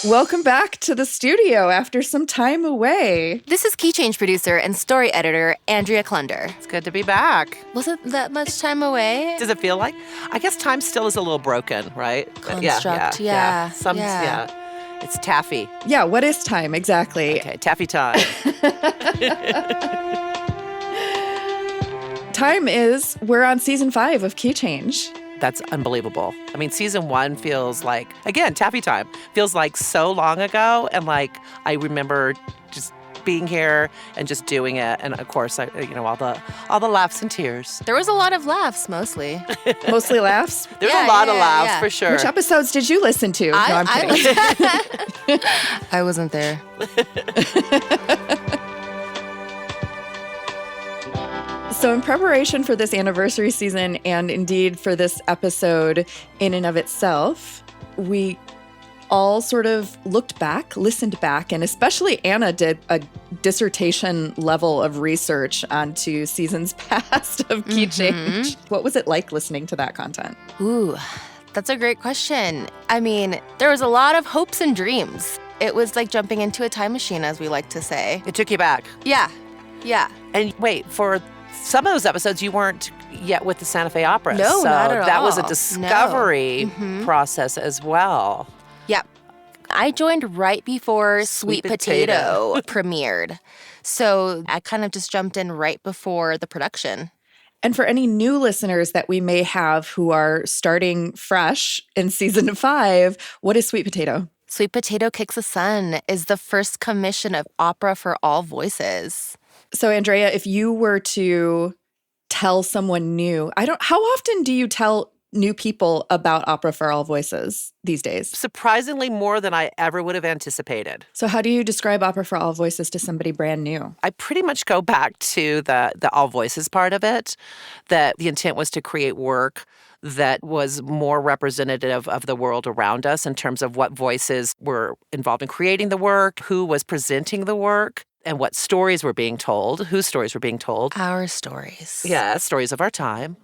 Welcome back to the studio after some time away. This is Key Change producer and story editor, Andrea Klunder. It's good to be back. Wasn't that much time away? Does it feel like? I guess time still is a little broken, right? Construct, yeah. It's taffy. Yeah, what is time exactly? Okay, taffy time. Time is, we're on season 5 of Key Change. That's unbelievable. I mean, season 1 feels like, again, taffy time. Feels like so long ago. And like, I remember just being here and just doing it. And of course, all the laughs and tears. There was a lot of laughs, mostly. Mostly laughs? There's a lot of laughs, for sure. Which episodes did you listen to? I'm kidding. I wasn't there. So in preparation for this anniversary season and indeed for this episode in and of itself, we all sort of looked back, listened back, and especially Anna did a dissertation level of research onto seasons past of Key Change. What was it like listening to that content? Ooh, that's a great question. I mean, there was a lot of hopes and dreams. It was like jumping into a time machine, as we like to say. It took you back. Yeah. And wait, for some of those episodes, you weren't yet with the Santa Fe Opera. No, not at all. That was a discovery process as well. Yep. I joined right before Sweet Potato premiered. So I kind of just jumped in right before the production. And for any new listeners that we may have who are starting fresh in season 5, what is Sweet Potato? Sweet Potato Kicks the Sun is the first commission of opera for all voices. So, Andrea, if you were to tell someone new, how often do you tell new people about Opera for All Voices these days? Surprisingly more than I ever would have anticipated. So how do you describe Opera for All Voices to somebody brand new? I pretty much go back to the all voices part of it, that the intent was to create work that was more representative of the world around us in terms of what voices were involved in creating the work, who was presenting the work, and what stories were being told, whose stories were being told. Our stories. Yeah, stories of our time.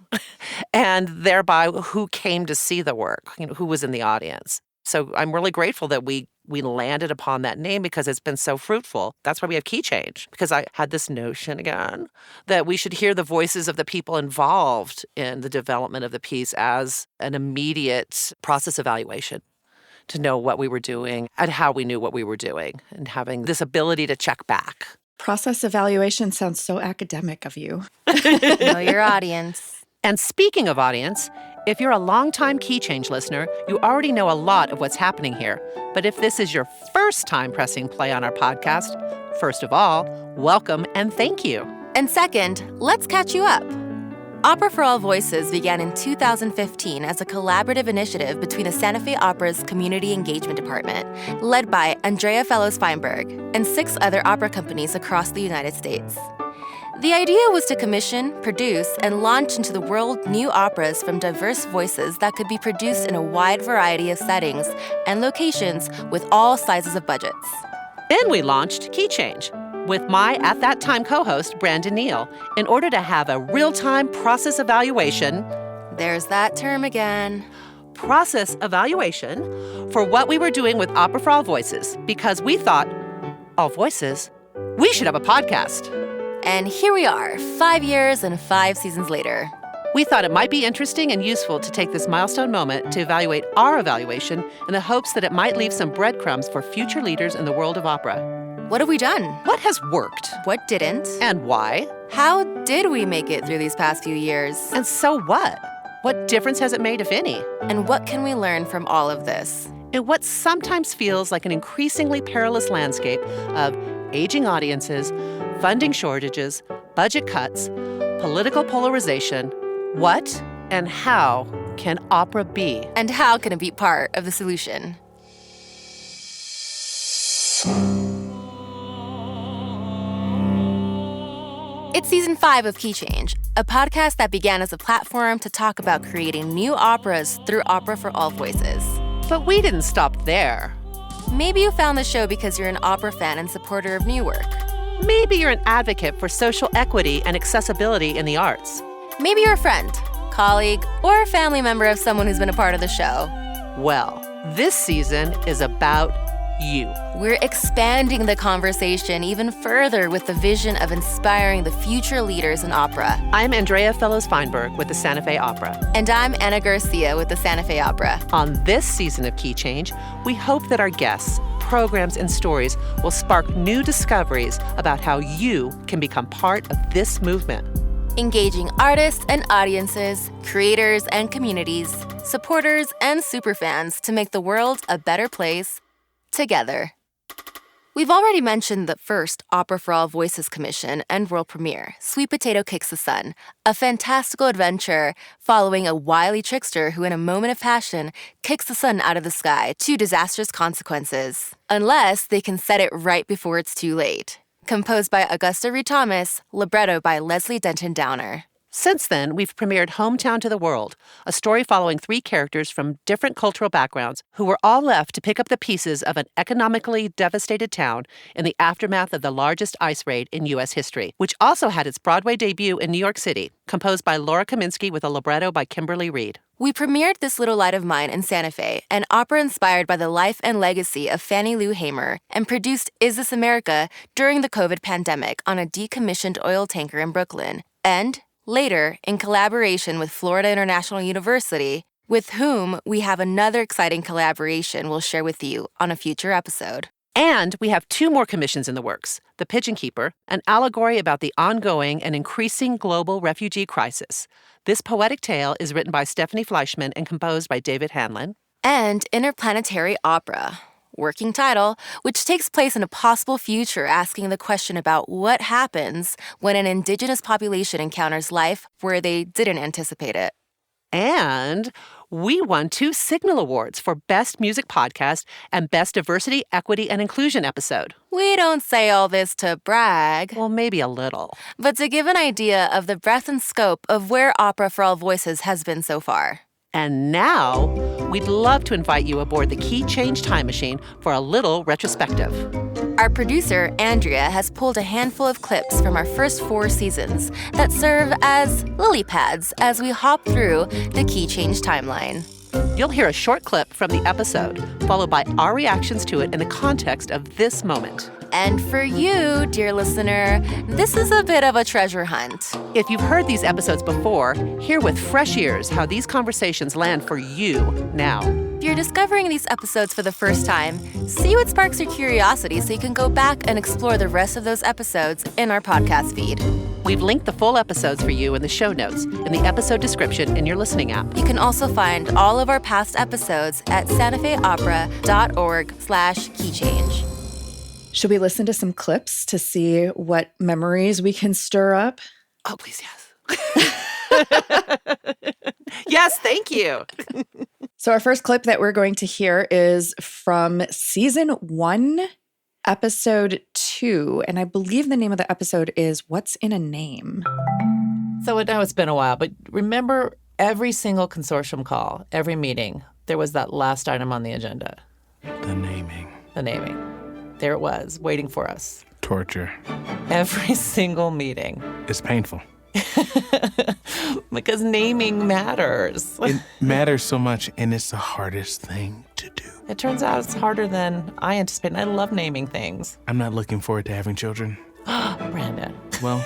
And thereby who came to see the work, who was in the audience. So I'm really grateful that we landed upon that name because it's been so fruitful. That's why we have Key Change, because I had this notion again that we should hear the voices of the people involved in the development of the piece as an immediate process evaluation, to know what we were doing and how we knew what we were doing, and having this ability to check back. Process evaluation sounds so academic of you. Know your audience. And speaking of audience, if you're a longtime Key Change listener, you already know a lot of what's happening here. But if this is your first time pressing play on our podcast, first of all, welcome and thank you. And second, let's catch you up. Opera for All Voices began in 2015 as a collaborative initiative between the Santa Fe Opera's Community Engagement Department, led by Andrea Fellows-Feinberg, and 6 other opera companies across the United States. The idea was to commission, produce, and launch into the world new operas from diverse voices that could be produced in a wide variety of settings and locations with all sizes of budgets. Then we launched Key Change with my, at that time, co-host, Brandon Neal, in order to have a real-time process evaluation. There's that term again. Process evaluation for what we were doing with Opera for All Voices, because we thought, all voices, we should have a podcast. And here we are, 5 years and 5 seasons later. We thought it might be interesting and useful to take this milestone moment to evaluate our evaluation in the hopes that it might leave some breadcrumbs for future leaders in the world of opera. What have we done? What has worked? What didn't? And why? How did we make it through these past few years? And so what? What difference has it made, if any? And what can we learn from all of this? In what sometimes feels like an increasingly perilous landscape of aging audiences, funding shortages, budget cuts, political polarization, what and how can opera be? And how can it be part of the solution? It's season 5 of Key Change, a podcast that began as a platform to talk about creating new operas through Opera for All Voices. But we didn't stop there. Maybe you found the show because you're an opera fan and supporter of new work. Maybe you're an advocate for social equity and accessibility in the arts. Maybe you're a friend, colleague, or a family member of someone who's been a part of the show. Well, this season is about you. We're expanding the conversation even further with the vision of inspiring the future leaders in opera. I'm Andrea Fellows-Feinberg with the Santa Fe Opera. And I'm Anna Garcia with the Santa Fe Opera. On this season of Key Change, we hope that our guests, programs, and stories will spark new discoveries about how you can become part of this movement. Engaging artists and audiences, creators and communities, supporters and superfans to make the world a better place together. We've already mentioned the first Opera for All Voices commission and world premiere, Sweet Potato Kicks the Sun, a fantastical adventure following a wily trickster who, in a moment of passion, kicks the sun out of the sky to disastrous consequences, unless they can set it right before it's too late. Composed by Augusta Reed Thomas, libretto by Leslie Denton Downer. Since then, we've premiered Hometown to the World, a story following 3 characters from different cultural backgrounds who were all left to pick up the pieces of an economically devastated town in the aftermath of the largest ice raid in U.S. history, which also had its Broadway debut in New York City, composed by Laura Kaminsky with a libretto by Kimberly Reed. We premiered This Little Light of Mine in Santa Fe, an opera inspired by the life and legacy of Fannie Lou Hamer, and produced Is This America during the COVID pandemic on a decommissioned oil tanker in Brooklyn. And later, in collaboration with Florida International University, with whom we have another exciting collaboration we'll share with you on a future episode. And we have 2 more commissions in the works. The Pigeon Keeper, an allegory about the ongoing and increasing global refugee crisis. This poetic tale is written by Stephanie Fleischman and composed by David Hanlon. And Interplanetary Opera, working title, which takes place in a possible future asking the question about what happens when an indigenous population encounters life where they didn't anticipate it. And we won 2 Signal Awards for Best Music Podcast and Best Diversity, Equity, and Inclusion episode. We don't say all this to brag. Well, maybe a little. But to give an idea of the breadth and scope of where Opera for All Voices has been so far. And now, we'd love to invite you aboard the Key Change Time Machine for a little retrospective. Our producer, Andrea, has pulled a handful of clips from our first 4 seasons that serve as lily pads as we hop through the Key Change timeline. You'll hear a short clip from the episode, followed by our reactions to it in the context of this moment. And for you, dear listener, this is a bit of a treasure hunt. If you've heard these episodes before, hear with fresh ears how these conversations land for you now. If you're discovering these episodes for the first time, see what sparks your curiosity so you can go back and explore the rest of those episodes in our podcast feed. We've linked the full episodes for you in the show notes, in the episode description in your listening app. You can also find all of our past episodes at santafeopera.org/keychange. Should we listen to some clips to see what memories we can stir up? Oh, please, yes. Yes, thank you. So our first clip that we're going to hear is from season 1, episode 2. And I believe the name of the episode is What's in a Name? So I know it's been a while, but remember every single consortium call, every meeting, there was that last item on the agenda. The naming. The naming. There it was, waiting for us. Torture. Every single meeting. It's painful. Because naming matters. It matters so much, and it's the hardest thing to do. It turns out it's harder than I anticipated. I love naming things. I'm not looking forward to having children. Brandon. Well,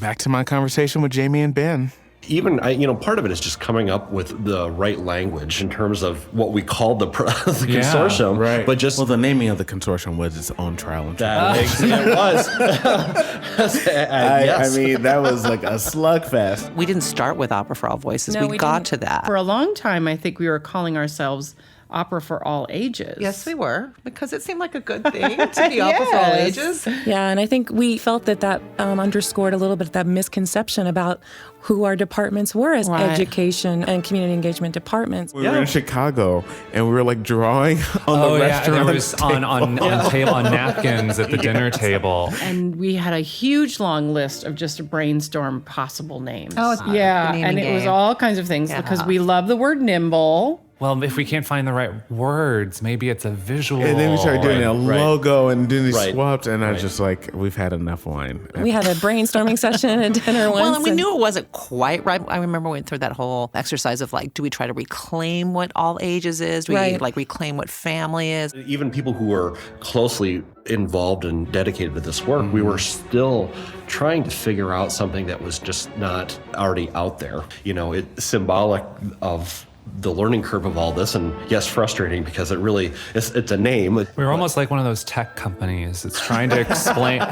back to my conversation with Jamie and Ben. Even, part of it is just coming up with the right language in terms of what we called the consortium. Right. But just well, the naming of the consortium was its own trial and that it was. Yes. I mean, that was like a slugfest. We didn't start with Opera for All Voices. No, we got didn't. to that. For a long time, I think we were calling ourselves Opera for All Ages. Yes, we were, because it seemed like a good thing to be Opera for All Ages. Yeah, and I think we felt that underscored a little bit that misconception about who our departments were as education and community engagement departments. We were in Chicago, and we were like drawing on the restaurant there was table. on napkins at the dinner table. And we had a huge long list of just to brainstorm possible names. Oh, yeah, the naming and it was game. all kinds of things because we love the word nimble. well, if we can't find the right words, maybe it's a visual. And then we started doing a logo and doing these Right. swaps, and I was just like, we've had enough wine. We had a brainstorming session at dinner once. Well, and we knew it wasn't quite right. I remember we went through that whole exercise of like, do we try to reclaim what all ages is? Do we like reclaim what family is? Even people who were closely involved and dedicated to this work, we were still trying to figure out something that was just not already out there. It's symbolic of the learning curve of all this, and yes, frustrating because it's a name. We're almost like one of those tech companies. It's trying to explain,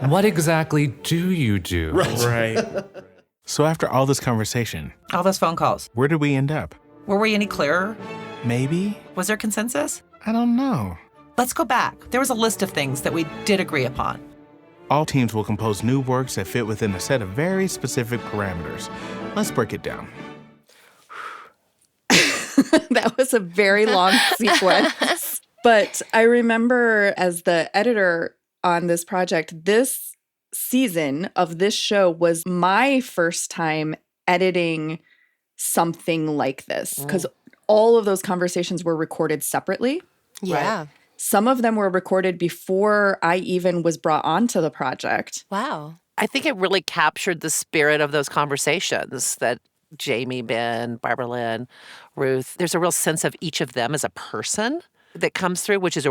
what exactly do you do? Right. So after all this conversation, All those phone calls. where did we end up? Were we any clearer? Maybe? Was there consensus? I don't know. Let's go back. There was a list of things that we did agree upon. All teams will compose new works that fit within a set of very specific parameters. Let's break it down. That was a very long sequence. But I remember as the editor on this project, this season of this show was my first time editing something like this, because all of those conversations were recorded separately. Yeah. Some of them were recorded before I even was brought onto the project. Wow. I think it really captured the spirit of those conversations that Jamie, Ben, Barbara Lynn, Ruth, there's a real sense of each of them as a person that comes through, which is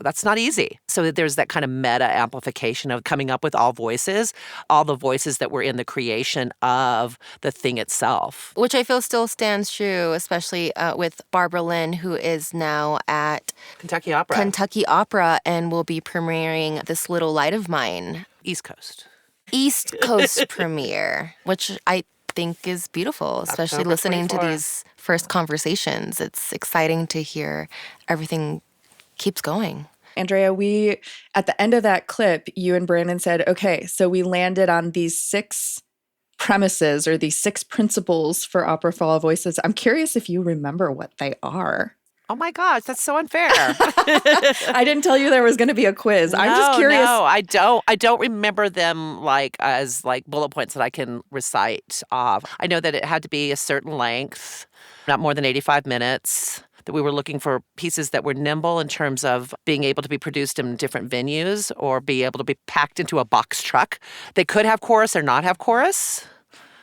that's not easy. So that there's that kind of meta amplification of coming up with all the voices that were in the creation of the thing itself. Which I feel still stands true, especially with Barbara Lynn, who is now at Kentucky Opera. Kentucky Opera and will be premiering This Little Light of Mine. East Coast. East Coast premiere, which I think is beautiful, especially October listening 24. to these first conversations. It's exciting to hear everything keeps going. Andrea, at the end of that clip, you and Brandon said, okay, so we landed on these 6 premises or these 6 principles for Opera for All Voices. I'm curious if you remember what they are. Oh my gosh, that's so unfair. I didn't tell you there was going to be a quiz. I'm just curious. No, I don't remember them as bullet points that I can recite off. I know that it had to be a certain length, not more than 85 minutes. That we were looking for pieces that were nimble in terms of being able to be produced in different venues or be able to be packed into a box truck. They could have chorus or not have chorus.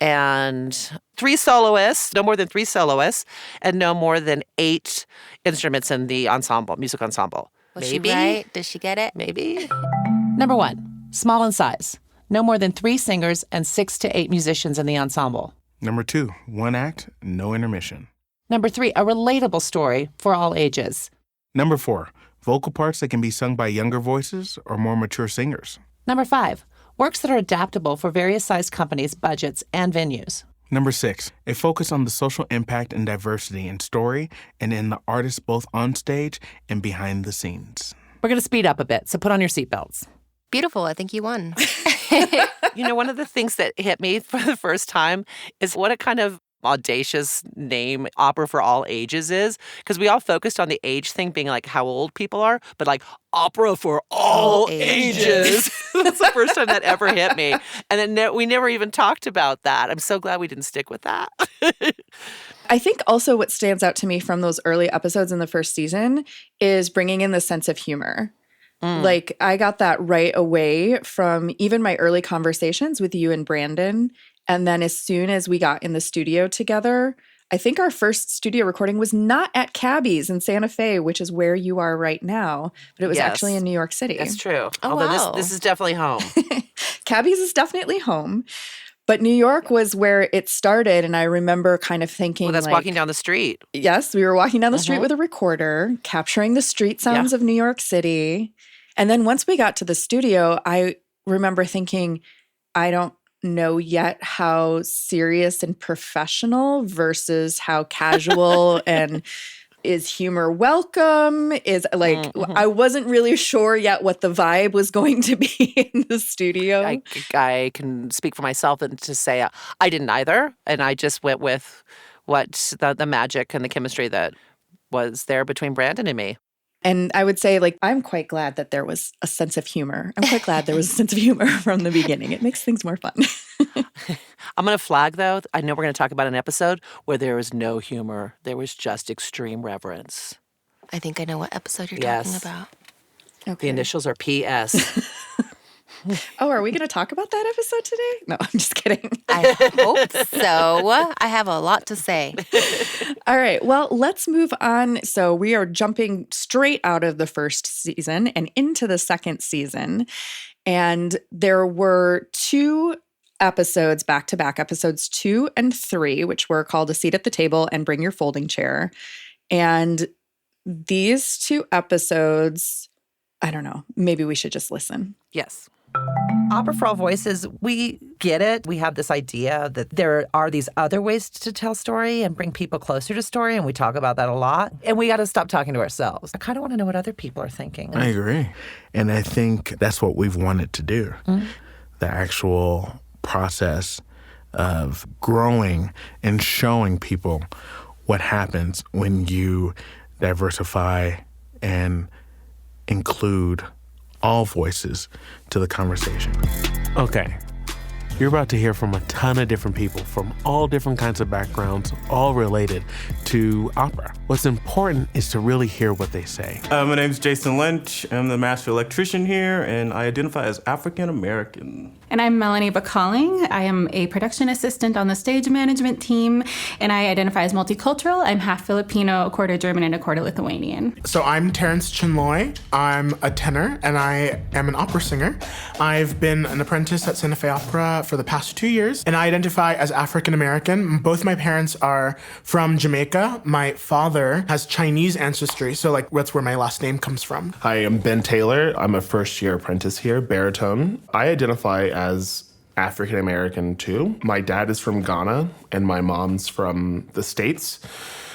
And 3 soloists, no more than 3 soloists, and no more than 8 instruments in the ensemble, music ensemble. Was Maybe. she right? Did she get it? Maybe. Number 1, small in size. No more than 3 singers and 6 to 8 musicians in the ensemble. Number 2, 1 act, no intermission. Number 3, a relatable story for all ages. Number 4, vocal parts that can be sung by younger voices or more mature singers. Number 5, works that are adaptable for various size companies, budgets, and venues. Number 6, a focus on the social impact and diversity in story and in the artists both on stage and behind the scenes. We're going to speed up a bit, so put on your seatbelts. Beautiful. I think you won. One of the things that hit me for the first time is what a kind of audacious name Opera for All Ages is, because we all focused on the age thing being like how old people are, but like Opera for All Ages. That's the first time that ever hit me. And then we never even talked about that. I'm so glad we didn't stick with that. I think also what stands out to me from those early episodes in the first season is bringing in the sense of humor. Like, I got that right away from even my early conversations with you and Brandon. And then as soon as we got in the studio together, I think our first studio recording was not at Cabby's in Santa Fe, which is where you are right now, but it was actually in New York City. That's true. Oh, Although wow. this is definitely home. Cabby's is definitely home. But New York was where it started. And I remember kind of thinking, Well, that's walking down the street. Yes, we were walking down the street with a recorder, capturing the street sounds of New York City. And then once we got to the studio, I remember thinking, I don't know yet how serious and professional versus how casual and is humor welcome? Is like, I wasn't really sure yet what the vibe was going to be in the studio. I can speak for myself and to say I didn't either. And I just went with what the magic and the chemistry that was there between Brandon and me. And I would say, like, I'm quite glad that there was a sense of humor. I'm quite glad there was a sense of humor from the beginning. It makes things more fun. I'm going to flag, though. I know we're going to talk about an episode where there was no humor. There was just extreme reverence. I think I know what episode you're Yes. talking about. The initials are PS. Oh, are we going to talk about that episode today? No, I'm just kidding. I hope so. I have a lot to say. All right. Well, let's move on. So we are jumping straight out of the first season and into the second season. And there were 2 episodes, back-to-back, episodes 2 and 3, which were called A Seat at the Table and Bring Your Folding Chair. And these 2 episodes, I don't know, maybe we should just listen. Yes. Opera for All Voices, we get it. We have this idea that there are these other ways to tell story and bring people closer to story, and we talk about that a lot. And we got to stop talking to ourselves. I kind of want to know what other people are thinking. I agree. And I think that's what we've wanted to do. Mm-hmm. The actual process of growing and showing people what happens when you diversify and include all voices to the conversation. Okay, you're about to hear from a ton of different people from all different kinds of backgrounds, all related to opera. What's important is to really hear what they say. My name's Jason Lynch. I'm the master electrician here, and I identify as African American. And I'm Melanie Bacalling. I am a production assistant on the stage management team, and I identify as multicultural. I'm half Filipino, a quarter German, and a quarter Lithuanian. So I'm Terrence Chinloy. I'm a tenor, and I am an opera singer. I've been an apprentice at Santa Fe Opera for the past 2 years, and I identify as African American. Both my parents are from Jamaica. My father has Chinese ancestry, so that's where my last name comes from. Hi, I'm Ben Taylor. I'm a first-year apprentice here, baritone. I identify as African American too. My dad is from Ghana and my mom's from the States.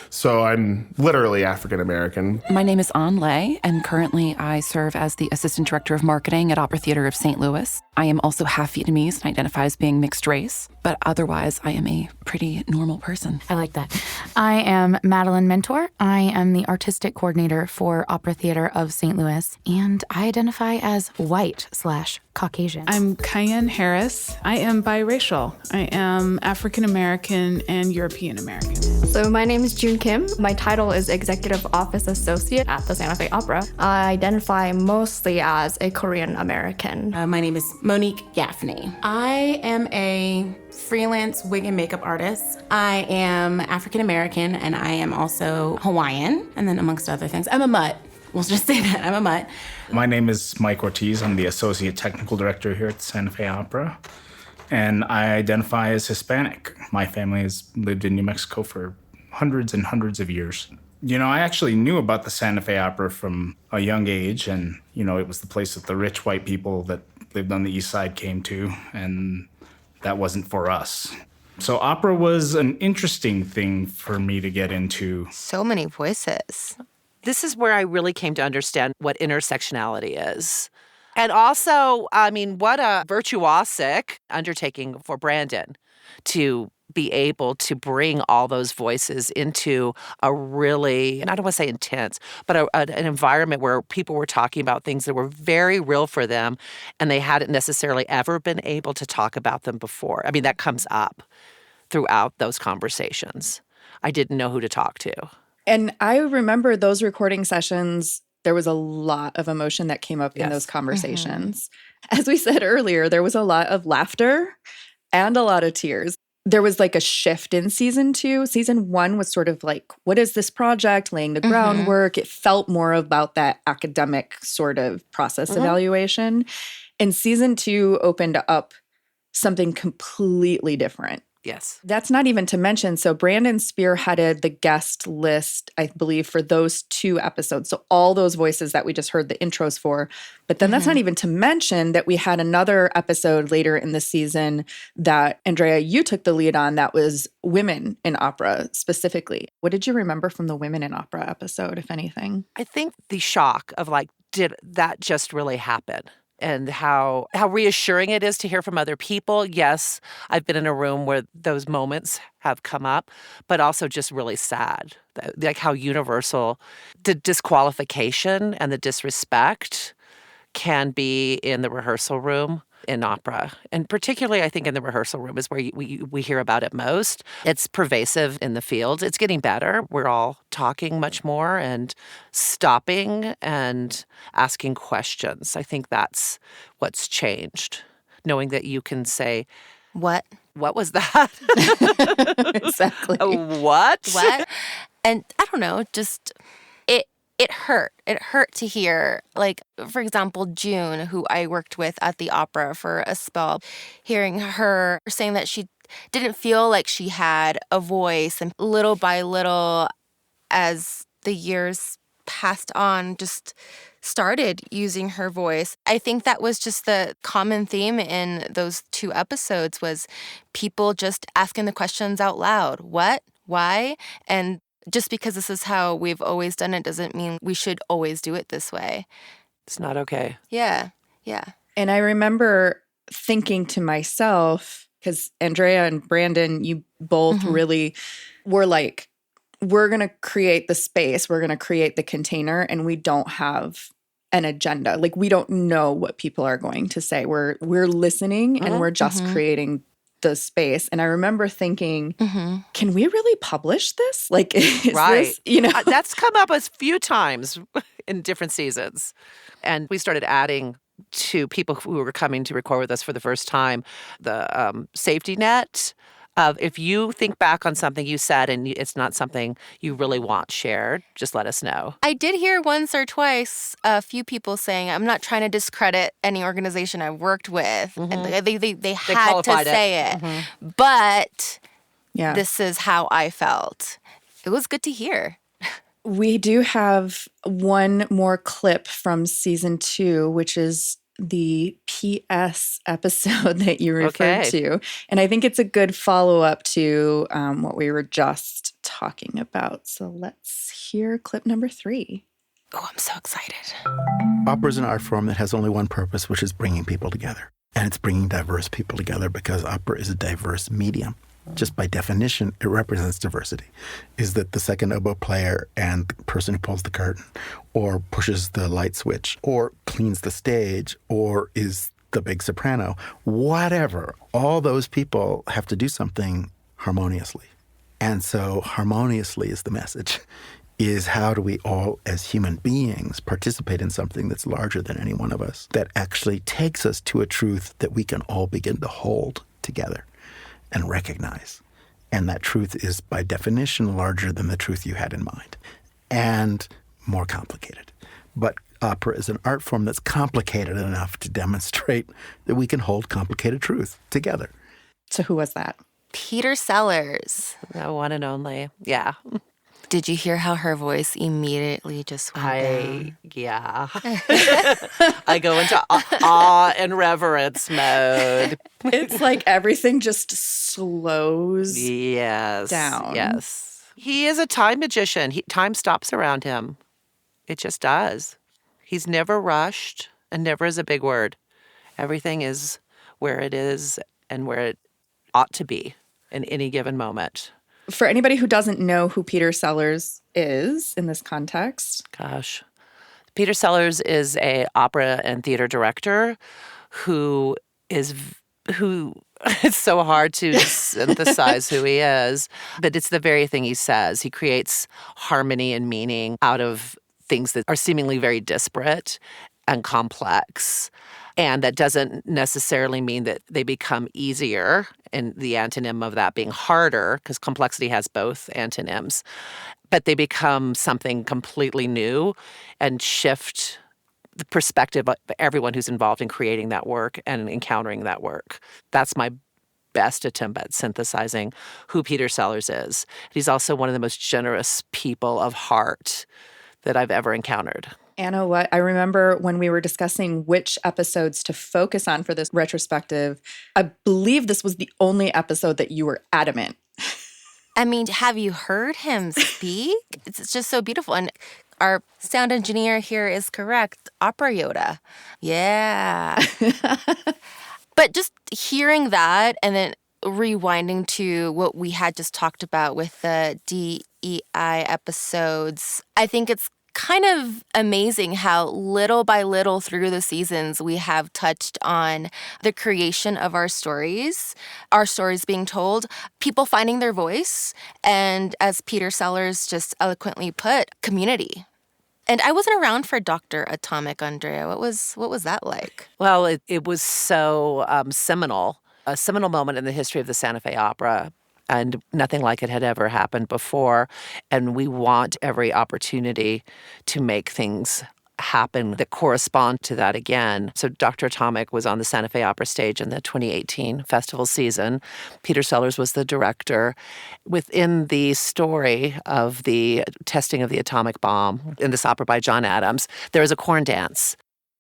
So I'm literally African American. My name is An Lei, and currently I serve as the Assistant Director of Marketing at Opera Theater of St. Louis. I am also half Vietnamese and identify as being mixed race, but otherwise I am a pretty normal person. I like that. I am Madeline Mentor. I am the Artistic Coordinator for Opera Theater of St. Louis, and I identify as white/Caucasian. I'm Cayenne Harris. I am biracial. I am African American and European American. So my name is June Kim. My title is Executive Office Associate at the Santa Fe Opera. I identify mostly as a Korean American. My name is Monique Gaffney. I am a freelance wig and makeup artist. I am African American and I am also Hawaiian, and then amongst other things, I'm a mutt. We'll just say that, I'm a mutt. My name is Mike Ortiz. I'm the Associate Technical Director here at Santa Fe Opera, and I identify as Hispanic. My family has lived in New Mexico for hundreds and hundreds of years. You know, I actually knew about the Santa Fe Opera from a young age, and, you know, it was the place that the rich white people that lived on the east side came to, and that wasn't for us. So opera was an interesting thing for me to get into. So many voices. This is where I really came to understand what intersectionality is. And also, I mean, what a virtuosic undertaking for Brandon to be able to bring all those voices into a really, and I don't want to say intense, but an environment where people were talking about things that were very real for them, and they hadn't necessarily ever been able to talk about them before. I mean, that comes up throughout those conversations. I didn't know who to talk to. And I remember those recording sessions, there was a lot of emotion that came up in those conversations. Mm-hmm. As we said earlier, there was a lot of laughter and a lot of tears. There was like a shift in season 2. Season 1 was sort of like, what is this project? Laying the groundwork. It felt more about that academic sort of process evaluation. And season 2 opened up something completely different. Yes. That's not even to mention, so Brandon spearheaded the guest list, I believe, for those 2 episodes. So all those voices that we just heard the intros for. But then that's not even to mention that we had another episode later in the season that, Andrea, you took the lead on, that was women in opera specifically. What did you remember from the women in opera episode, if anything? I think the shock of like, did that just really happen? and how reassuring it is to hear from other people. Yes, I've been in a room where those moments have come up, but also just really sad. Like how universal the disqualification and the disrespect can be in the rehearsal room in opera. And particularly, I think, in the rehearsal room is where we hear about it most. It's pervasive in the field. It's getting better. We're all talking much more and stopping and asking questions. I think that's what's changed. Knowing that you can say, What? What was that? Exactly. What? What? And I don't know, just it hurt. It hurt to hear, like, for example, June, who I worked with at the opera for a spell, hearing her saying that she didn't feel like she had a voice. And little by little, as the years passed on, just started using her voice. I think that was just the common theme in those 2 episodes was people just asking the questions out loud. What? Why? And just because this is how we've always done it doesn't mean we should always do it this way. It's not okay. Yeah. And I remember thinking to myself, because Andrea and Brandon, you both really were like, we're going to create the space, we're going to create the container, and we don't have an agenda. Like, we don't know what people are going to say. We're listening and we're just creating the space. And I remember thinking, can we really publish this? Like, is this, That's come up a few times in different seasons. And we started adding to people who were coming to record with us for the first time the safety net of if you think back on something you said and it's not something you really want shared, just let us know. I did hear once or twice a few people saying, I'm not trying to discredit any organization I've worked with. And they had to say it. But this is how I felt. It was good to hear. We do have one more clip from season 2, which is the PS episode that you referred to. And I think it's a good follow-up to what we were just talking about. So let's hear clip number 3. Oh, I'm so excited. Opera is an art form that has only one purpose, which is bringing people together. And it's bringing diverse people together because opera is a diverse medium. Just by definition, it represents diversity. Is that the second oboe player and the person who pulls the curtain or pushes the light switch or cleans the stage or is the big soprano, whatever. All those people have to do something harmoniously. And so harmoniously is the message, is how do we all as human beings participate in something that's larger than any one of us, that actually takes us to a truth that we can all begin to hold together and recognize. And that truth is, by definition, larger than the truth you had in mind and more complicated. But opera is an art form that's complicated enough to demonstrate that we can hold complicated truth together. So who was that? Peter Sellers. The one and only. Yeah. Did you hear how her voice immediately just went down? Yeah. I go into awe and reverence mode. It's like everything just slows down. Yes. He is a time magician. Time stops around him. It just does. He's never rushed, and never is a big word. Everything is where it is and where it ought to be in any given moment. For anybody who doesn't know who Peter Sellers is in this context. Gosh. Peter Sellers is an opera and theater director who it's so hard to synthesize who he is, but it's the very thing he says. He creates harmony and meaning out of things that are seemingly very disparate and complex. And that doesn't necessarily mean that they become easier, and the antonym of that being harder, because complexity has both antonyms. But they become something completely new and shift the perspective of everyone who's involved in creating that work and encountering that work. That's my best attempt at synthesizing who Peter Sellers is. He's also one of the most generous people of heart that I've ever encountered. Anna, what I remember when we were discussing which episodes to focus on for this retrospective, I believe this was the only episode that you were adamant. I mean, have you heard him speak? It's just so beautiful. And Our sound engineer here is correct. Opera Yoda. Yeah. But just hearing that and then rewinding to what we had just talked about with the DEI episodes, I think it's kind of amazing how little by little through the seasons we have touched on the creation of our stories being told, people finding their voice, and as Peter Sellers just eloquently put, community. And I wasn't around for Dr. Atomic, Andrea. What was that like? Well, it was so seminal, a seminal moment in the history of the Santa Fe Opera, and nothing like it had ever happened before. And we want every opportunity to make things happen that correspond to that again. So Dr. Atomic was on the Santa Fe Opera stage in the 2018 festival season. Peter Sellers was the director. Within the story of the testing of the atomic bomb in this opera by John Adams, there is a corn dance.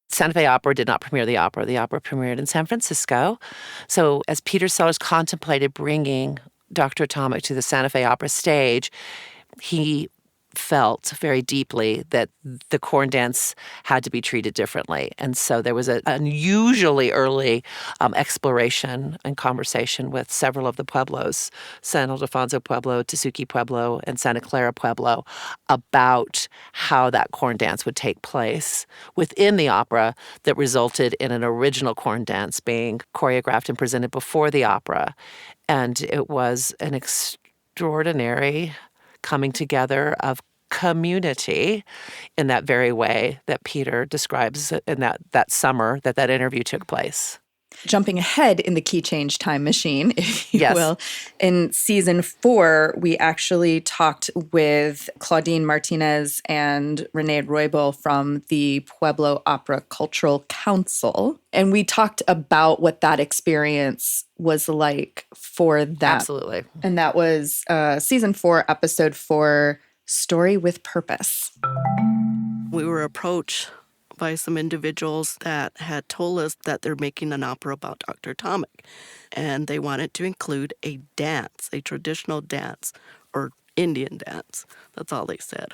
Santa Fe Opera did not premiere the opera. The opera premiered in San Francisco. So as Peter Sellers contemplated bringing Dr. Atomic to the Santa Fe Opera stage, he felt very deeply that the corn dance had to be treated differently. And so there was an unusually early exploration and conversation with several of the pueblos, San Ildefonso Pueblo, Tesuque Pueblo, and Santa Clara Pueblo, about how that corn dance would take place within the opera that resulted in an original corn dance being choreographed and presented before the opera. And it was an extraordinary coming together of community in that very way that Peter describes in that summer that interview took place. Jumping ahead in the key change time machine, if you will, in season 4, we actually talked with Claudine Martinez and Renee Roybal from the Pueblo Opera Cultural Council. And we talked about what that experience was like for them. Absolutely. And that was season 4, episode 4, Story with Purpose. We were approached by some individuals that had told us that they're making an opera about Dr. Atomic, and they wanted to include a dance, a traditional dance, or Indian dance. That's all they said.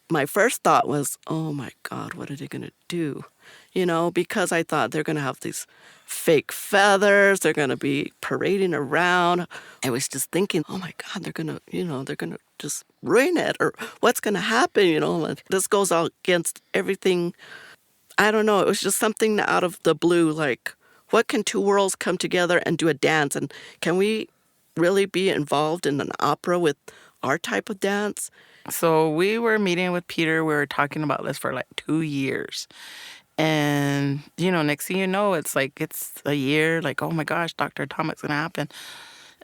My first thought was, oh my God, what are they going to do? You know, because I thought they're going to have these fake feathers, they're going to be parading around. I was just thinking, oh my God, they're going to just ruin it, or what's going to happen, This goes out against everything. I don't know. It was just something out of the blue, like, what can two worlds come together and do a dance? And can we really be involved in an opera with our type of dance? So we were meeting with Peter. We were talking about this for like 2 years. And, next thing you know, it's a year, like, oh my gosh, Dr. Atomic's going to happen.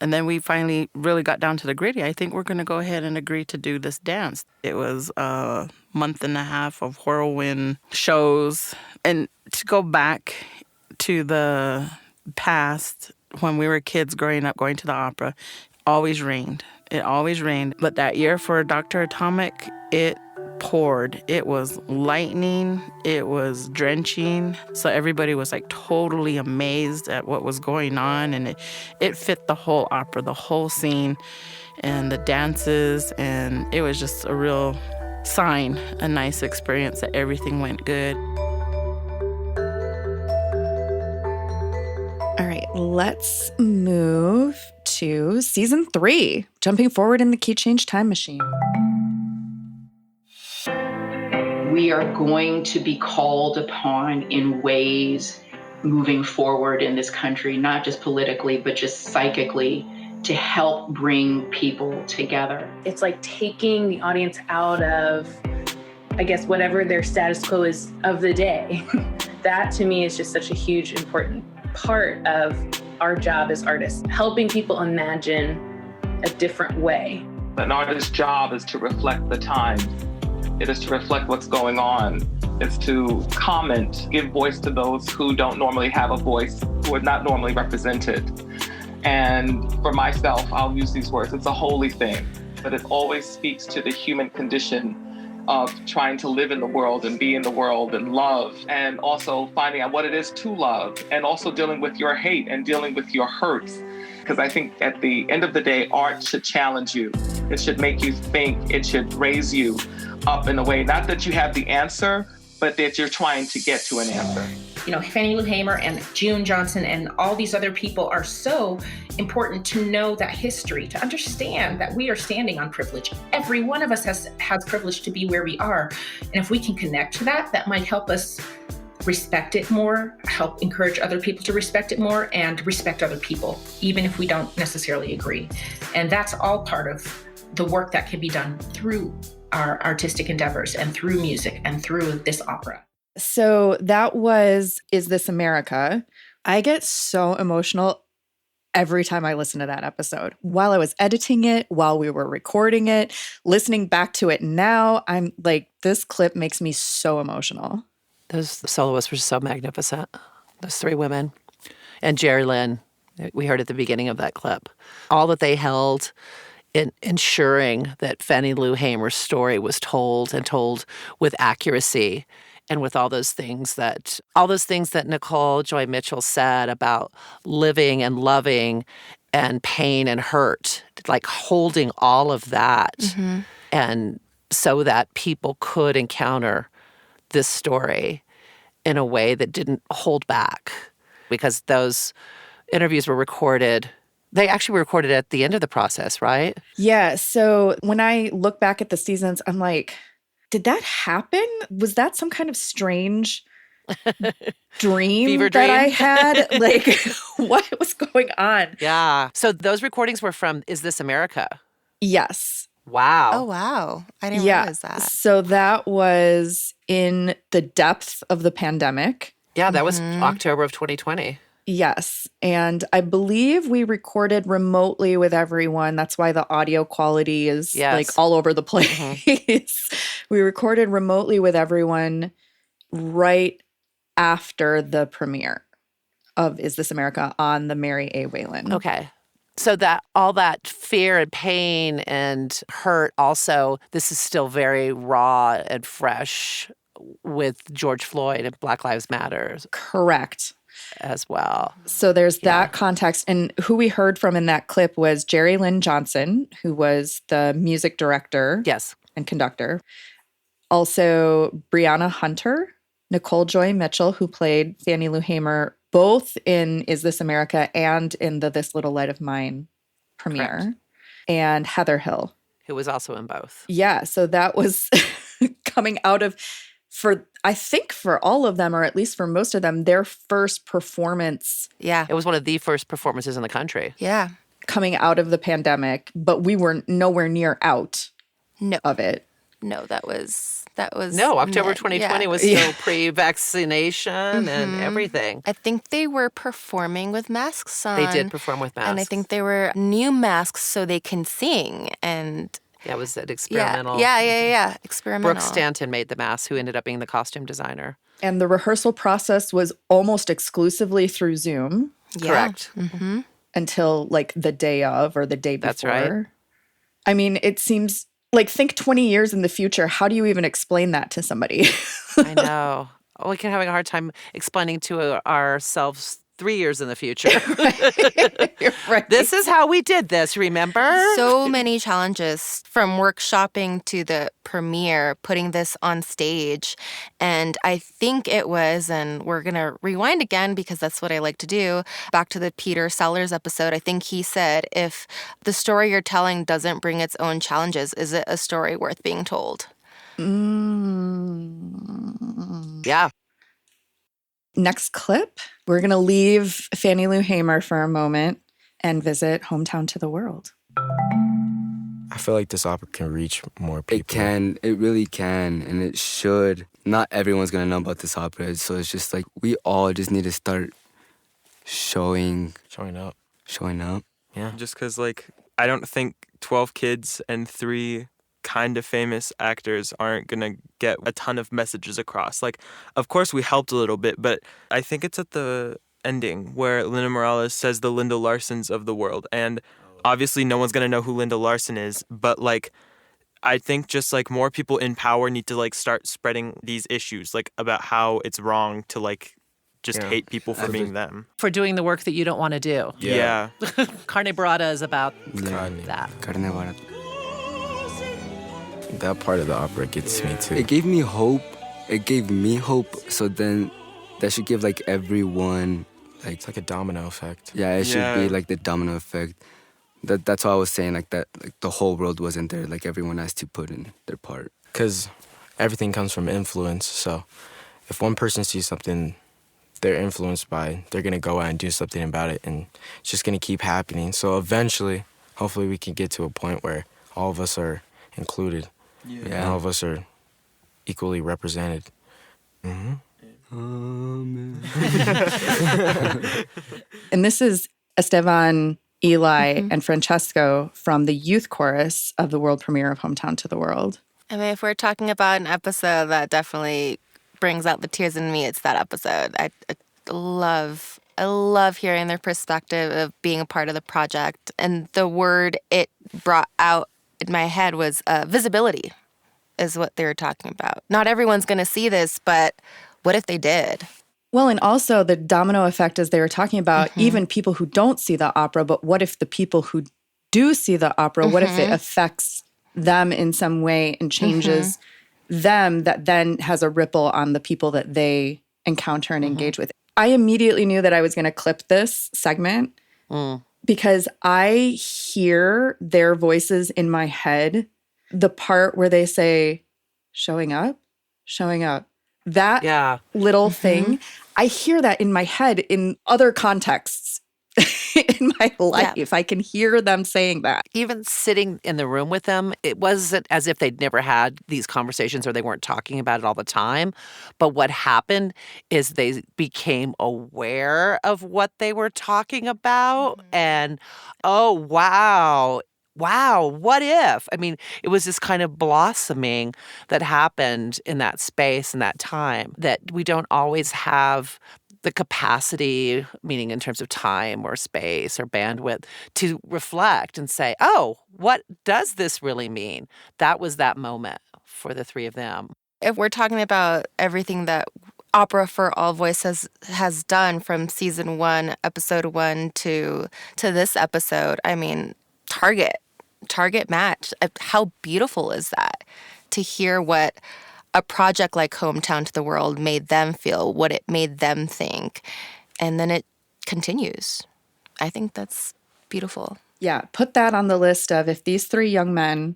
And then we finally really got down to the gritty. I think we're going to go ahead and agree to do this dance. It was a month and a half of whirlwind shows. And to go back to the past, when we were kids growing up, going to the opera, always rained. It always rained. But that year for Dr. Atomic, it poured. It was lightning. It was drenching. So everybody was like totally amazed at what was going on. And it fit the whole opera, the whole scene, and the dances. And it was just a real sign, a nice experience that everything went good. All right, let's move to season 3, jumping forward in the key change time machine. We are going to be called upon in ways moving forward in this country, not just politically, but just psychically, to help bring people together. It's like taking the audience out of, I guess, whatever their status quo is of the day. That to me is just such a huge, important part of our job as artists, helping people imagine a different way. An artist's job is to reflect the times. It is to reflect what's going on. It's to comment, give voice to those who don't normally have a voice, who are not normally represented. And for myself, I'll use these words, it's a holy thing, but it always speaks to the human condition of trying to live in the world and be in the world and love, and also finding out what it is to love, and also dealing with your hate and dealing with your hurts. Because I think at the end of the day, art should challenge you. It should make you think. It should raise you. up in a way, not that you have the answer, but that you're trying to get to an answer. You know, Fannie Lou Hamer and June Johnson and all these other people are so important to know that history, to understand that we are standing on privilege. Every one of us has privilege to be where we are. And if we can connect to that, that might help us respect it more, help encourage other people to respect it more, and respect other people, even if we don't necessarily agree. And that's all part of the work that can be done through our artistic endeavors and through music and through this opera. So that was Is This America? I get so emotional every time I listen to that episode. While I was editing it, while we were recording it, listening back to it now, I'm like, this clip makes me so emotional. Those soloists were so magnificent, those three women. And Jerry Lynn, we heard at the beginning of that clip, all that they held in ensuring that Fannie Lou Hamer's story was told and told with accuracy, and with all those things that Nicole Joy Mitchell said about living and loving and pain and hurt, like holding all of that, and so that people could encounter this story in a way that didn't hold back, because those interviews were recorded. They actually were recorded at the end of the process, right? Yeah. So when I look back at the seasons, I'm like, did that happen? Was that some kind of strange dream that I had? Like, what was going on? Yeah. So those recordings were from Is This America? Yes. Wow. Oh, wow. I didn't realize that. So that was in the depth of the pandemic. Yeah, that was October of 2020. Yes. And I believe we recorded remotely with everyone. That's why the audio quality is like all over the place. We recorded remotely with everyone right after the premiere of Is This America on the Mary A. Whalen. Okay. So that all that fear and pain and hurt also, this is still very raw and fresh with George Floyd and Black Lives Matter. Correct. As well. So there's that context. And who we heard from in that clip was Jerry Lynn Johnson, who was the music director and conductor. Also, Brianna Hunter, Nicole Joy Mitchell, who played Fannie Lou Hamer, both in Is This America and in the This Little Light of Mine premiere. Correct. And Heather Hill, who was also in both. Yeah. So that was coming out of, I think for all of them, or at least for most of them, their first performance. Yeah. It was one of the first performances in the country. Yeah. Coming out of the pandemic, but we were nowhere near out of it. No, that was October 2020 was still pre-vaccination and everything. I think they were performing with masks on. They did perform with masks. And I think they were new masks so they can sing. And yeah, it was an experimental. Yeah. Experimental. Brooke Stanton made the mask, who ended up being the costume designer. And the rehearsal process was almost exclusively through Zoom. Yeah. Correct. Mm-hmm. Until like the day of or the day before. That's right. I mean, it seems like, think 20 years in the future. How do you even explain that to somebody? I know. We can have a hard time explaining to ourselves 3 years in the future. Right. This is how we did this, remember? So many challenges, from workshopping to the premiere, putting this on stage. And I think it was, and we're going to rewind again because that's what I like to do, back to the Peter Sellers episode. I think he said, if the story you're telling doesn't bring its own challenges, is it a story worth being told? Yeah. Next clip, we're going to leave Fannie Lou Hamer for a moment and visit Hometown to the World. I feel like this opera can reach more people. It really can, and it should. Not everyone's going to know about this opera, so it's just like we all just need to start showing up. Yeah. Just because, like, I don't think 12 kids and 3 kind of famous actors aren't gonna get a ton of messages across. Like, of course we helped a little bit, but I think it's at the ending where Linda Morales says the Linda Larsons of the world, and obviously no one's gonna know who Linda Larson is, but like I think just like more people in power need to like start spreading these issues, like about how it's wrong to like just hate people for being them. For doing the work that you don't want to do. Yeah. Carne Barata is about that. Carne Barata. That part of the opera gets me too. It gave me hope. So then that should give like everyone like it's like a domino effect. Yeah, it should be like the domino effect. That's all I was saying, like that like the whole world wasn't there, like everyone has to put in their part. Because everything comes from influence, so if one person sees something they're influenced by, they're going to go out and do something about it, and it's just going to keep happening. So eventually, hopefully we can get to a point where all of us are included. And all of us are equally represented. Mm-hmm. And this is Esteban, Eli, and Francesco from the youth chorus of the world premiere of Hometown to the World. I mean, if we're talking about an episode that definitely brings out the tears in me, it's that episode. I love hearing their perspective of being a part of the project. And the word it brought out in my head was visibility, is what they were talking about. Not everyone's going to see this, but what if they did? Well, and also the domino effect, as they were talking about, even people who don't see the opera, but what if the people who do see the opera, what if it affects them in some way and changes them, that then has a ripple on the people that they encounter and engage with? I immediately knew that I was going to clip this segment because I hear their voices in my head, the part where they say, showing up. That little thing, I hear that in my head in other contexts in my life. Yeah. I can hear them saying that. Even sitting in the room with them, it wasn't as if they'd never had these conversations or they weren't talking about it all the time. But what happened is they became aware of what they were talking about. And, oh, wow, what if? I mean, it was this kind of blossoming that happened in that space and that time that we don't always have the capacity, meaning in terms of time or space or bandwidth, to reflect and say, oh, what does this really mean? That was that moment for the three of them. If we're talking about everything that Opera for All Voices has done from season 1, episode 1 to this episode, I mean, target match. How beautiful is that? To hear what a project like Hometown to the World made them feel, what it made them think, and then it continues. I think that's beautiful. Yeah, put that on the list of if these 3 young men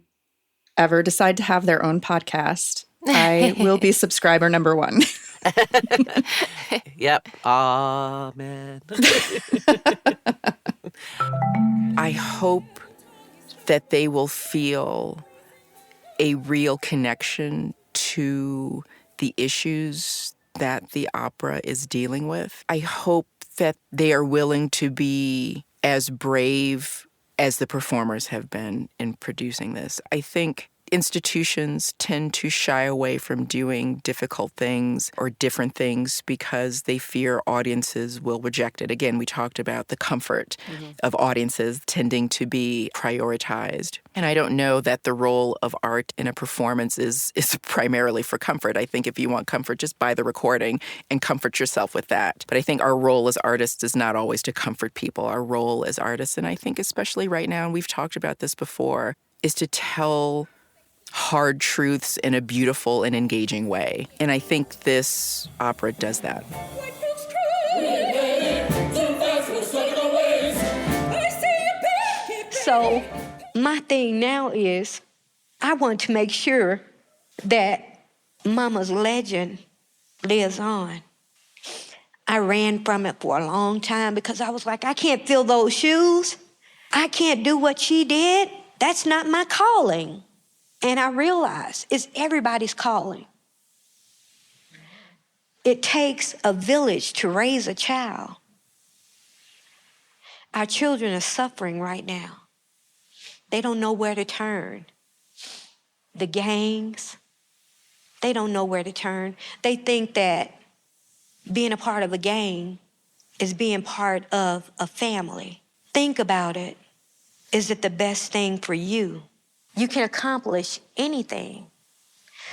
ever decide to have their own podcast, I will be subscriber number 1. Yep. Amen. I hope that they will feel a real connection to the issues that the opera is dealing with. I hope that they are willing to be as brave as the performers have been in producing this. I think institutions tend to shy away from doing difficult things or different things because they fear audiences will reject it. Again, we talked about the comfort of audiences tending to be prioritized. And I don't know that the role of art in a performance is primarily for comfort. I think if you want comfort, just buy the recording and comfort yourself with that. But I think our role as artists is not always to comfort people. Our role as artists, and I think especially right now, and we've talked about this before, is to tell hard truths in a beautiful and engaging way. And I think this opera does that. So my thing now is I want to make sure that Mama's legend lives on. I ran from it for a long time because I was like, I can't fill those shoes. I can't do what she did. That's not my calling. And I realized it's everybody's calling. It takes a village to raise a child. Our children are suffering right now. They don't know where to turn. The gangs, they don't know where to turn. They think that being a part of a gang is being part of a family. Think about it. Is it the best thing for you? You can accomplish anything.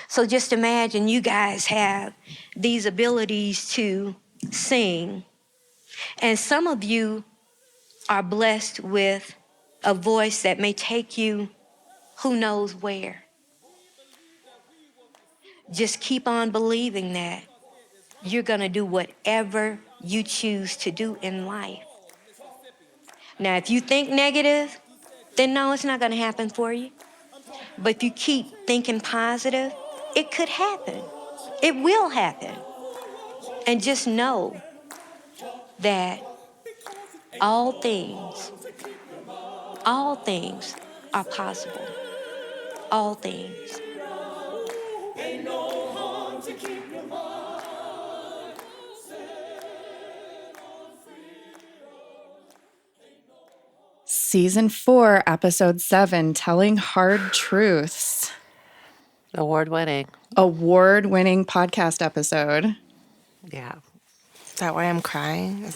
So just imagine you guys have these abilities to sing. And some of you are blessed with a voice that may take you who knows where. Just keep on believing that you're going to do whatever you choose to do in life. Now, if you think negative, then no, it's not going to happen for you. But if you keep thinking positive, it could happen. It will happen. And just know that all things are possible. All things. Season 4, Episode 7, Telling Hard Truths. Award-winning podcast episode. Yeah. Is that why I'm crying?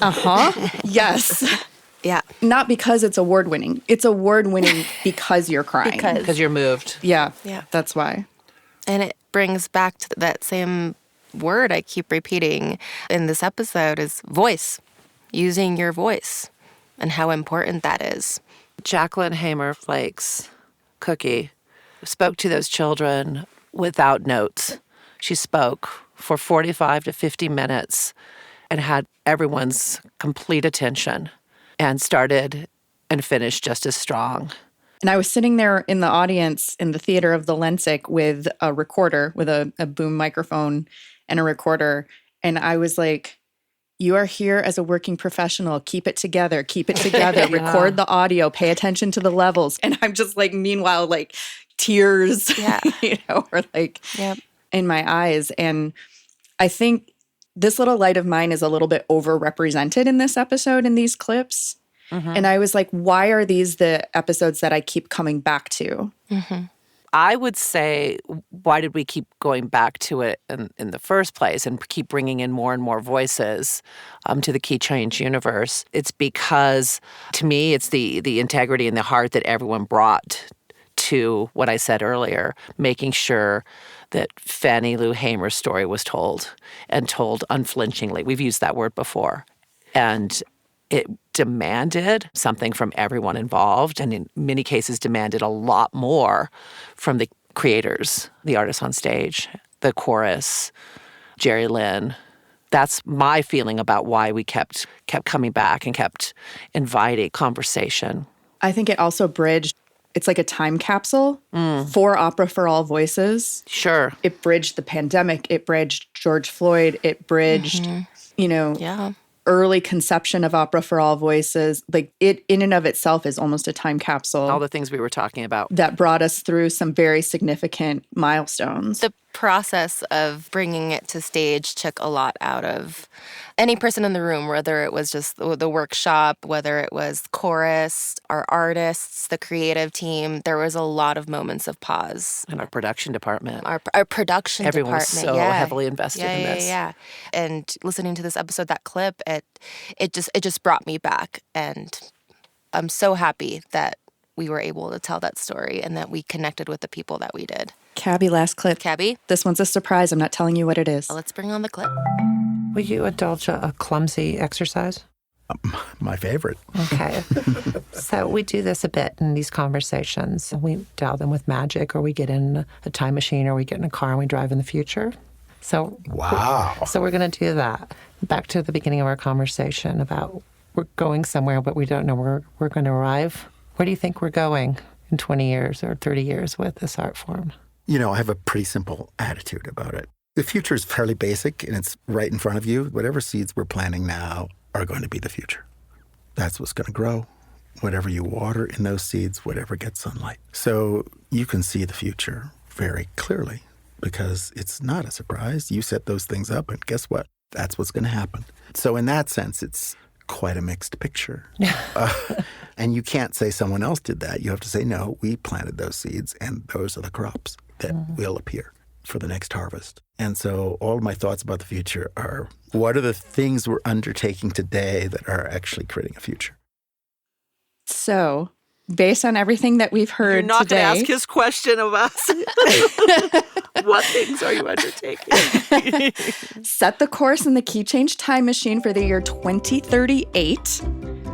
Yes. Yeah. Not because it's award-winning. It's award-winning because you're crying. Because you're moved. Yeah. Yeah. That's why. And it brings back to that same word I keep repeating in this episode is voice. Using your voice and how important that is. Jacqueline Hamer Flake's Cookie spoke to those children without notes. She spoke for 45 to 50 minutes and had everyone's complete attention and started and finished just as strong. And I was sitting there in the audience in the theater of the Lensic with a recorder, with a boom microphone and a recorder. And I was like, you are here as a working professional. Keep it together. Keep it together. Yeah. Record the audio. Pay attention to the levels. And I'm just like, meanwhile, like tears, or like in my eyes. And I think this little light of mine is a little bit overrepresented in this episode, in these clips. Mm-hmm. And I was like, why are these the episodes that I keep coming back to? Mm-hmm. I would say, why did we keep going back to it in the first place and keep bringing in more and more voices to the Key Change universe? It's because, to me, it's the integrity and the heart that everyone brought to what I said earlier, making sure that Fannie Lou Hamer's story was told, and told unflinchingly. We've used that word before. And it demanded something from everyone involved, and in many cases demanded a lot more from the creators, the artists on stage, the chorus, Jerry Lynn. That's my feeling about why we kept coming back and kept inviting conversation. I think it also bridged, it's like a time capsule for Opera for All Voices. Sure. It bridged the pandemic. It bridged George Floyd. It bridged, early conception of Opera for All Voices. Like, it in and of itself is almost a time capsule. All the things we were talking about. That brought us through some very significant milestones. The process of bringing it to stage took a lot out of any person in the room, whether it was just the workshop, whether it was chorus, our artists, the creative team. There was a lot of moments of pause. And our production department. Our production Everyone department. Everyone was so heavily invested in this. Yeah. And listening to this episode, that clip, it just brought me back. And I'm so happy that we were able to tell that story and that we connected with the people that we did. Cabby, last clip. Cabby? This one's a surprise. I'm not telling you what it is. Let's bring on the clip. Will you indulge a clumsy exercise? My favorite. Okay. So we do this a bit in these conversations. We dial them with magic, or we get in a time machine, or we get in a car and we drive in the future. So wow. So we're going to do that. Back to the beginning of our conversation about we're going somewhere, but we don't know where we're going to arrive. Where do you think we're going in 20 years or 30 years with this art form? I have a pretty simple attitude about it. The future is fairly basic, and it's right in front of you. Whatever seeds we're planting now are going to be the future. That's what's going to grow. Whatever you water in those seeds, whatever gets sunlight. So you can see the future very clearly because it's not a surprise. You set those things up, and guess what? That's what's going to happen. So in that sense, it's quite a mixed picture. And you can't say someone else did that. You have to say, no, we planted those seeds, and those are the crops that will appear for the next harvest. And so all of my thoughts about the future are, what are the things we're undertaking today that are actually creating a future? So, based on everything that we've heard today... You're not going to ask his question of us. What things are you undertaking? Set the course in the Key Change time machine for the year 2038,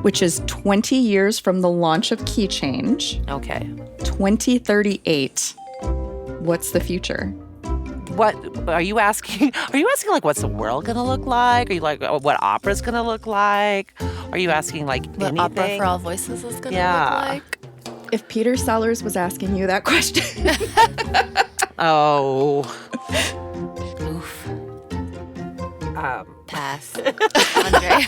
which is 20 years from the launch of Key Change. Okay. 2038. What's the future? What are you asking? Are you asking like what's the world gonna look like? Are you like what opera's gonna look like? Are you asking like What anything? Opera for All Voices is gonna look like? If Peter Sellers was asking you that question. Oh. Oof. Pass. Andre.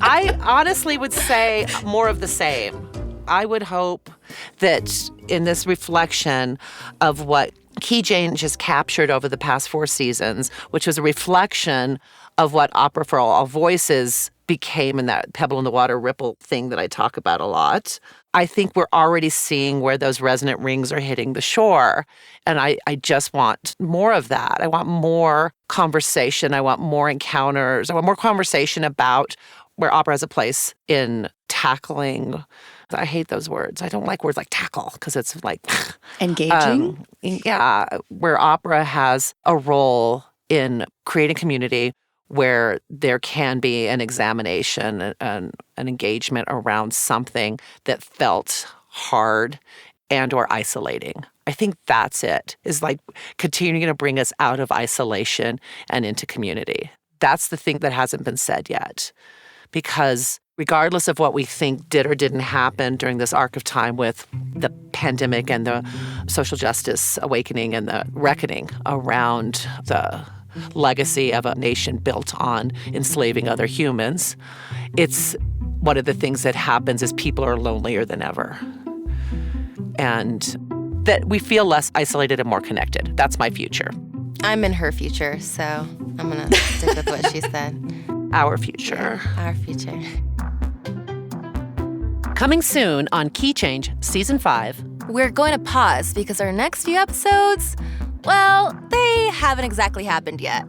I honestly would say more of the same. I would hope that in this reflection of what Key Change has captured over the past 4 seasons, which was a reflection of what Opera for All Voices became in that pebble in the water ripple thing that I talk about a lot. I think we're already seeing where those resonant rings are hitting the shore. And I just want more of that. I want more conversation. I want more encounters. I want more conversation about where opera has a place in tackling. I hate those words. I don't like words like tackle because it's like engaging. Yeah, where opera has a role in creating community where there can be an examination and an engagement around something that felt hard and or isolating. I think that's it, is like continuing to bring us out of isolation and into community. That's the thing that hasn't been said yet. Because regardless of what we think did or didn't happen during this arc of time with the pandemic and the social justice awakening and the reckoning around the legacy of a nation built on enslaving other humans, it's one of the things that happens is people are lonelier than ever. And that we feel less isolated and more connected. That's my future. I'm in her future, so I'm going to stick with what she said. Our future. Yeah, our future. Coming soon on Key Change Season 5. We're going to pause because our next few episodes, well, they haven't exactly happened yet.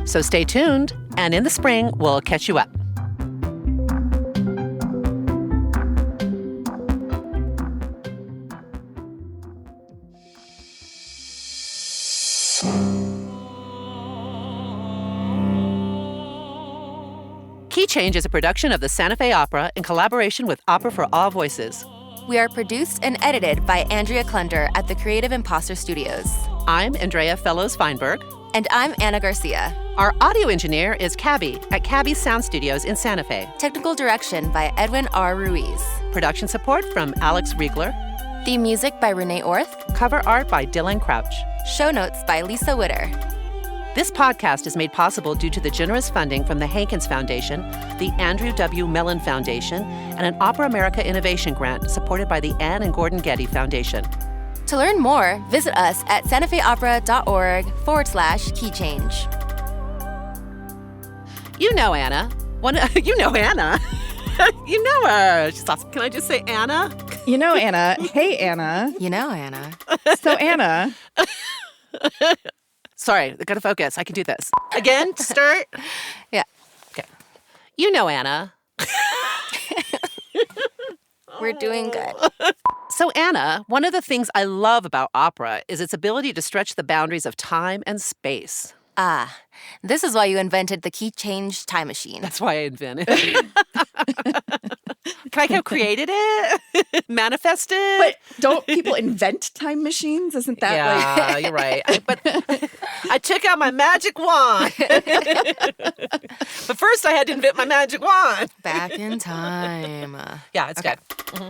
So stay tuned, and in the spring, we'll catch you up. Key Change is a production of the Santa Fe Opera in collaboration with Opera for All Voices. We are produced and edited by Andrea Klunder at the Creative Imposter Studios. I'm Andrea Fellows-Feinberg. And I'm Anna Garcia. Our audio engineer is Cabby at Cabby's Sound Studios in Santa Fe. Technical direction by Edwin R. Ruiz. Production support from Alex Riegler. Theme music by Renee Orth. Cover art by Dylan Crouch. Show notes by Lisa Witter. This podcast is made possible due to the generous funding from the Hankins Foundation, the Andrew W. Mellon Foundation, and an Opera America Innovation Grant supported by the Anne and Gordon Getty Foundation. To learn more, visit us at santafeopera.org/keychange. You know Anna. You know Anna. You know her. She's awesome. Can I just say Anna? You know Anna. Hey, Anna. You know Anna. So, Anna. Sorry, I gotta focus. I can do this. Again, start. Yeah. Okay. You know Anna. We're doing good. So, Anna, one of the things I love about opera is its ability to stretch the boundaries of time and space. Ah, this is why you invented the Key Change time machine. That's why I invented it. Can I have created it? Manifested? But don't people invent time machines? Isn't that Yeah, you're right. But I took out my magic wand. But first I had to invent my magic wand. Back in time. Yeah, it's okay. good. Mm-hmm.